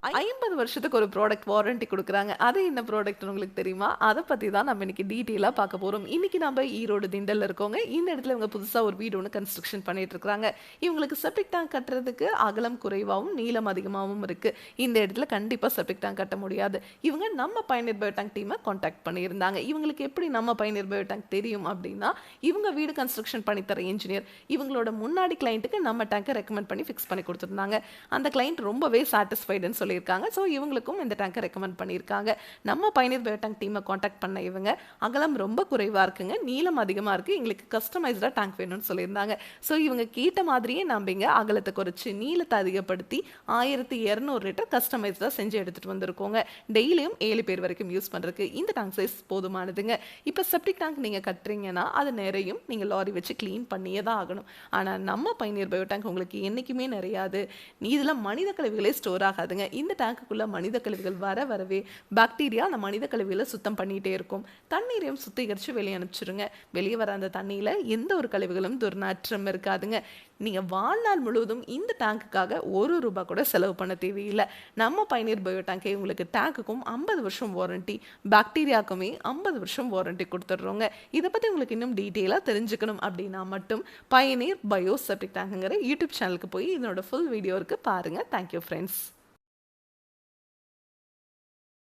50 வருஷத்துக்கு ஒரு product warranty குடுக்குறாங்க. அது என்ன ப்ராடக்ட்ன்னு உங்களுக்கு தெரியுமா? அத பத்தி தான் நம்ம இன்னைக்கு டீட்டெயிலா பார்க்க போறோம். இன்னைக்கு நம்ம ஈரோடு திண்டல்ல இருக்கோங்க. இந்த இடத்துல இவங்க புதுசா ஒரு வீடு ஒண்ணு கன்ஸ்ட்ரக்ஷன் பண்ணிட்டு இருக்காங்க. இவங்களுக்கு செப்டிக் டேங்க் கட்டுறதுக்கு அகலம் குறைவாவும், நீளம் அதிகமாவும் இருக்கு. இந்த இடத்துல கண்டிப்பா செப்டிக் டேங்க் கட்ட முடியாது. இவங்க நம்ம பயனர் பயோடேங்க் டீம கான்டாக்ட் பண்ணியிருந்தாங்க. இவங்களுக்கு எப்படி நம்ம பயனர் பயோடேங்க் தெரியும் அப்படின்னா, இவங்க வீடு கன்ஸ்ட்ரக்ஷன் பண்ணி தர இன்ஜினியர் இவங்களோட முன்னாடி கிளையண்ட்டுக்கு நம்ம டேங்கை ரெக்கமெண்ட் பண்ணி ஃபிக்ஸ் பண்ணி கொடுத்துருந்தாங்க. அந்த கிளையண்ட் ரொம்பவே சாட்டிஸ்ஃபைடுன்னு சொல்லியிருக்காங்க. ஸோ இவங்களுக்கும் இந்த டேங்கை ரெக்கமெண்ட் பண்ணியிருக்காங்க. நம்ம பயனர் பயோடேங்க் டீமை காண்டாக்ட் பண்ண இவங்க அகலம் ரொம்ப குறைவாக இருக்குங்க, நீளம் அதிகமாக இருக்குது, எங்களுக்கு கஸ்டமைஸ்டாக டேங்க் வேணும்னு சொல்லியிருந்தாங்க. ஸோ இவங்க கேட்ட மாதிரியே நம்பிங்க அகலத்தை குறைச்சி நீளத்தை அதிகப்படுத்தி 1200 லிட்டர் கஸ்டமைஸ்டாக செஞ்சு எடுத்துகிட்டு வந்திருக்கோங்க. டெய்லியும் 7 பேர் வரைக்கும் யூஸ் பண்ணுறதுக்கு இந்த டேங்க் சைஸ் போதுமானதுங்க. இப்போ செப்டிக் டேங்க் நீங்கள் கட்டுறீங்கன்னா அது நிறையும் நீங்கள் லாரி வச்சு க்ளீன் பண்ணியே தான் ஆகணும். ஆனால் நம்ம பயனர் பயோடேங்க் உங்களுக்கு என்றைக்குமே நிறையாது. இதில் மனித கழிவுகளே ஸ்டோர் ஆகாதுங்க. இந்த டேங்குக்குள்ள மனித கழிவுகள் வரவே பாக்டீரியா அந்த மனித கழிவுகளை சுத்தம் பண்ணிகிட்டே இருக்கும். தண்ணீரையும் சுத்திகரித்து வெளியே அனுப்பிச்சிருங்க. வெளியே வர அந்த தண்ணியில் எந்த ஒரு கழிவுகளும் துர்நாற்றம் இருக்காதுங்க. நீங்கள் வாழ்நாள் முழுவதும் இந்த டேங்குக்காக ₹1 கூட செலவு பண்ண தேவையில்லை. நம்ம பயனர் பயோடேங்கை உங்களுக்கு டேங்குக்கும் 50 வருஷம் வாரண்டி, பாக்டீரியாவுக்குமே 50 வருஷம் வாரண்டி கொடுத்துட்றோங்க. இதை பற்றி உங்களுக்கு இன்னும் டீட்டெயிலாக தெரிஞ்சுக்கணும் அப்படின்னா மட்டும் பயனர் பயோ செப்டிக் டேங்குங்கிற யூடியூப் சேனலுக்கு போய் இதனோட ஃபுல் வீடியோ இருக்குது பாருங்கள். Thank you friends.